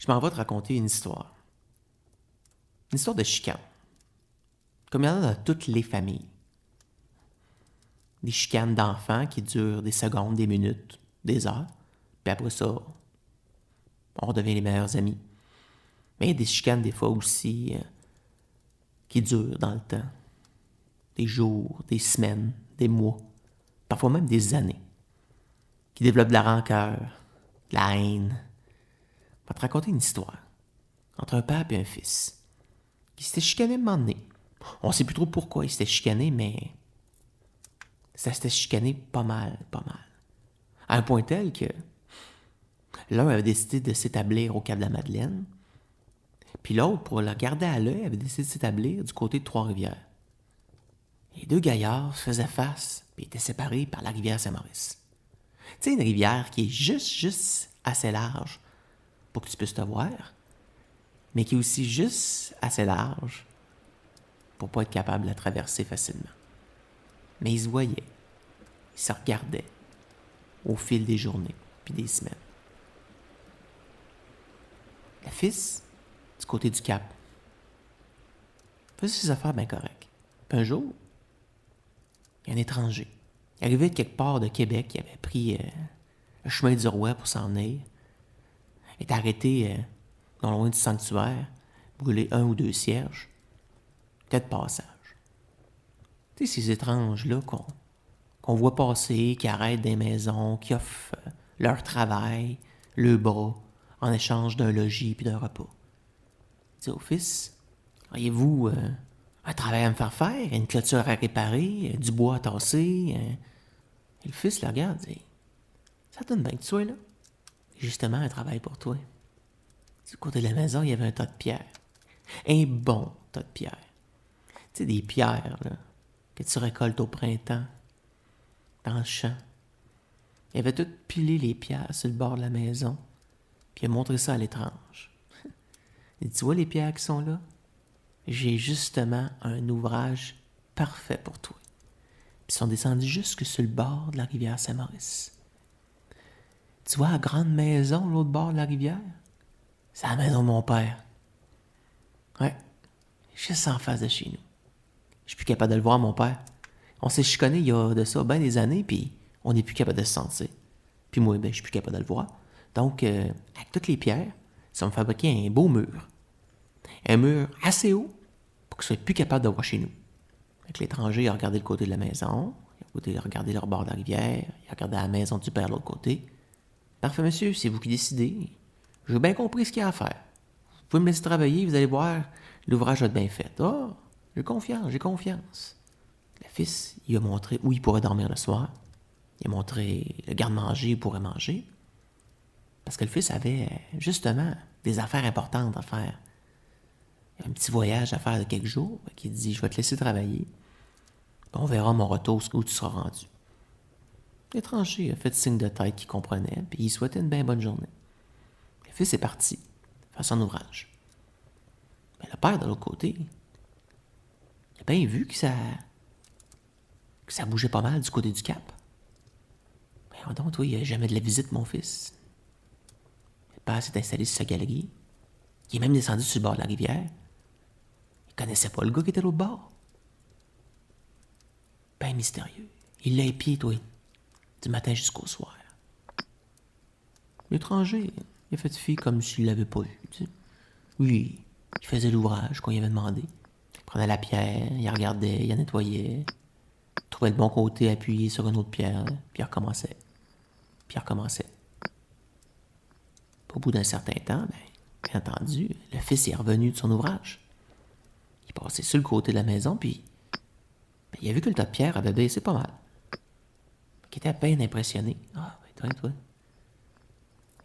je m'en vais te raconter une histoire. Une histoire de chicane. Comme il y en a dans toutes les familles. Des chicanes d'enfants qui durent des secondes, des minutes, des heures. Puis après ça, on redevient les meilleurs amis. Mais il y a des chicanes des fois aussi qui durent dans le temps. Des jours, des semaines, des mois, parfois même des années. Qui développent de la rancœur, de la haine. Je vais te raconter une histoire entre un père et un fils qui s'étaient chicanés à un moment donné. On sait plus trop pourquoi ils s'étaient chicanés, mais ça s'était chicané pas mal. À un point tel que l'un avait décidé de s'établir au Cap-de-la-Madeleine, puis l'autre, pour le garder à l'œil, avait décidé de s'établir du côté de Trois-Rivières. Les deux gaillards se faisaient face, puis étaient séparés par la rivière Saint-Maurice. Tu sais, une rivière qui est juste assez large pour que tu puisses te voir, mais qui est aussi juste assez large pour pas être capable de la traverser facilement. Mais ils se voyaient, ils se regardaient au fil des journées puis des semaines. Le fils, du côté du Cap, faisait ses affaires bien correctes. Puis un jour, il y a un étranger. Il arrivait de quelque part de Québec, il avait pris le chemin du roi pour s'en venir. Il est arrêté non loin du sanctuaire, brûler 1 ou 2 cierges. Peut-être passage. Tu sais, ces étranges-là qu'on voit passer, qui arrêtent des maisons, qui offrent leur travail, le bras, en échange d'un logis puis d'un repas. Tu sais, au fils, auriez-vous un travail à me faire faire, une clôture à réparer, du bois à tasser? Et le fils le regarde et dit, ça donne bien que tu sois là. Justement, un travail pour toi. Du côté de la maison, il y avait un tas de pierres. Un bon tas de pierres. Tu sais, des pierres là, que tu récoltes au printemps, dans le champ. Il avait tout pilé les pierres sur le bord de la maison, puis il a montré ça à l'étrange. Il dit, tu vois les pierres qui sont là? J'ai justement un ouvrage parfait pour toi. Puis ils sont descendus jusque sur le bord de la rivière Saint-Maurice. Tu vois la grande maison, l'autre bord de la rivière? C'est la maison de mon père. Ouais, juste en face de chez nous. Je suis plus capable de le voir, mon père. On s'est chicané il y a de ça bien des années, puis on n'est plus capable de se sentir. Puis moi, ben, je suis plus capable de le voir. Donc, avec toutes les pierres, ça me fabriquait un beau mur. Un mur assez haut pour que je sois plus capable de voir chez nous. Avec l'étranger, il a regardé le côté de la maison, il a regardé le bord de la rivière, il a regardé la maison du père de l'autre côté. Parfait, monsieur, c'est vous qui décidez. J'ai bien compris ce qu'il y a à faire. Vous pouvez me laisser travailler, vous allez voir, l'ouvrage va être bien fait. Ah, j'ai confiance. Le fils, il a montré où il pourrait dormir le soir. Il a montré le garde-manger où il pourrait manger. Parce que le fils avait, justement, des affaires importantes à faire. Il y a un petit voyage à faire de quelques jours. Il dit, je vais te laisser travailler. Puis on verra mon retour où tu seras rendu. L'étranger a fait signe de tête qu'il comprenait, puis il souhaitait une bien bonne journée. Le fils est parti, faire son ouvrage. Mais le père, de l'autre côté, il a bien vu que ça bougeait pas mal du côté du Cap. Ben, donc, toi, il n'y a jamais de la visite, mon fils. Le père s'est installé sur sa galerie. Il est même descendu sur le bord de la rivière. Il connaissait pas le gars qui était à l'autre bord. Ben mystérieux. Il l'a épié, toi, du matin jusqu'au soir. L'étranger, il a fait fi comme s'il l'avait pas vu, tu sais. Oui, il faisait l'ouvrage qu'on lui avait demandé. Il prenait la pierre, il regardait, il la nettoyait. Il trouvait le bon côté appuyé sur une autre pierre, puis il recommençait. Au bout d'un certain temps, bien entendu, le fils est revenu de son ouvrage. Il passait sur le côté de la maison, puis il a vu que le tas de pierre avait baissé pas mal. Il était à peine impressionné. Ah, ben toi.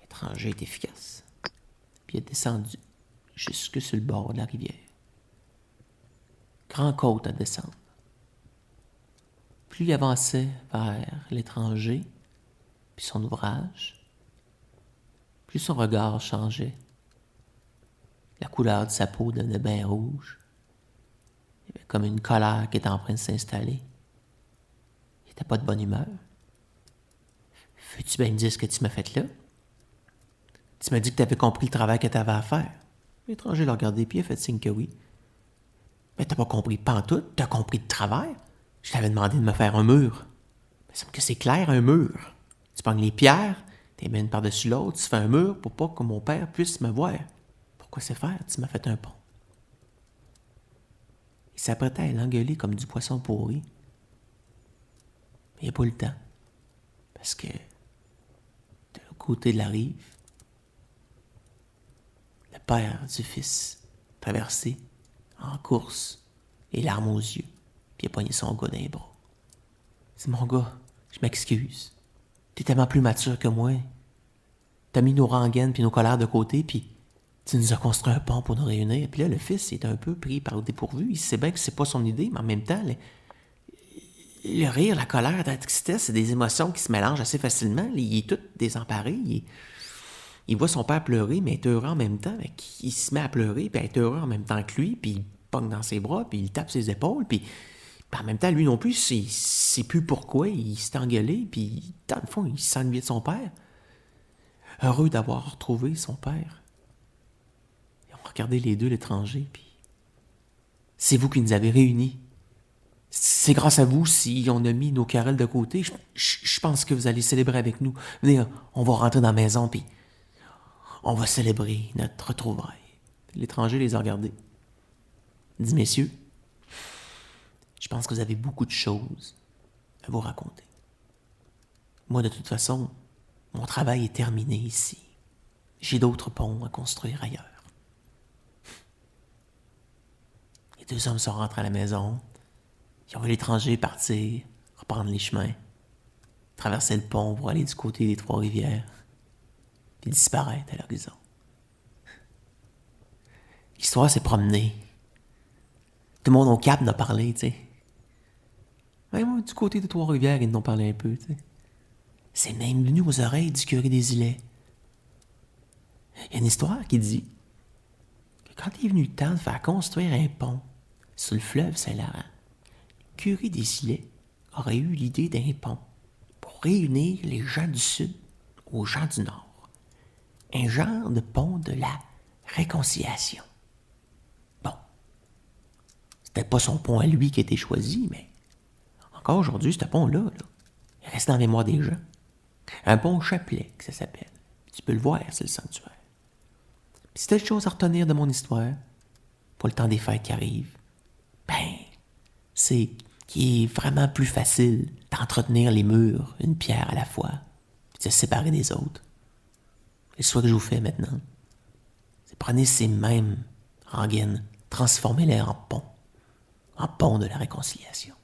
L'étranger est efficace. Puis il est descendu jusque sur le bord de la rivière. Grand côte à descendre. Plus il avançait vers l'étranger, puis son ouvrage, plus son regard changeait. La couleur de sa peau devenait bien rouge. Il y avait comme une colère qui était en train de s'installer. Il n'était pas de bonne humeur. Veux-tu bien me dire ce que tu m'as fait là? Tu m'as dit que tu avais compris le travail que tu avais à faire. L'étranger l'a regardé, puis il a fait signe que oui. Mais t'as pas compris pantoute, t'as compris de travers. Je t'avais demandé de me faire un mur. Il me semble que c'est clair, un mur. Tu pognes les pierres, tu les mets une par-dessus l'autre, tu fais un mur pour pas que mon père puisse me voir. Pourquoi c'est faire? Tu m'as fait un pont. Il s'apprêtait à l'engueuler comme du poisson pourri. Mais il n'y a pas eu le temps. Parce que, de l'autre côté de la rive, le père du fils traversé, en course, les larmes aux yeux, puis il a pogné son gars dans les bras. C'est mon gars, je m'excuse. T'es tellement plus mature que moi. T'as mis nos rengaines puis nos colères de côté, puis tu nous as construit un pont pour nous réunir. Puis là, le fils est un peu pris par le dépourvu. Il sait bien que c'est pas son idée, mais en même temps, le rire, la colère, la tristesse, c'est des émotions qui se mélangent assez facilement. Il est tout désemparé. Il voit son père pleurer, mais être heureux en même temps. Il se met à pleurer, puis être heureux en même temps que lui, puis il pogne dans ses bras, puis il tape ses épaules, puis en même temps, lui non plus, il sait plus pourquoi, il s'est engueulé, puis dans le fond, il s'ennuyait de son père. Heureux d'avoir retrouvé son père. Ils ont regardé les deux l'étranger, puis c'est vous qui nous avez réunis. C'est grâce à vous si on a mis nos querelles de côté. Je pense que vous allez célébrer avec nous. Venez, on va rentrer dans la maison, puis on va célébrer notre retrouvaille. L'étranger les a regardés. Il dit, messieurs, je pense que vous avez beaucoup de choses à vous raconter. Moi, de toute façon, mon travail est terminé ici. J'ai d'autres ponts à construire ailleurs. Les deux hommes sont rentrés à la maison. Ils ont vu l'étranger partir, reprendre les chemins, traverser le pont pour aller du côté des Trois-Rivières, puis disparaître à l'horizon. L'histoire s'est promenée. Tout le monde au Cap en a parlé, tu sais. Même du côté des Trois-Rivières, ils en ont parlé un peu, tu sais. C'est même venu aux oreilles du curé des Îlets. Il y a une histoire qui dit que quand il est venu le temps de faire construire un pont sur le fleuve Saint-Laurent, le curé des Îlets aurait eu l'idée d'un pont pour réunir les gens du Sud aux gens du Nord. Un genre de pont de la réconciliation. Bon, c'était pas son pont à lui qui a été choisi, mais encore aujourd'hui, ce pont-là, il reste dans la mémoire des gens. Un pont chapelet, que ça s'appelle. Tu peux le voir, c'est le sanctuaire. Puis si t'as des choses à retenir de mon histoire, pour le temps des fêtes qui arrivent, c'est qu'il est vraiment plus facile d'entretenir les murs, une pierre à la fois, puis de se séparer des autres. Et ce que je vous fais maintenant, c'est prenez ces mêmes rengaines, transformez-les en pont de la réconciliation.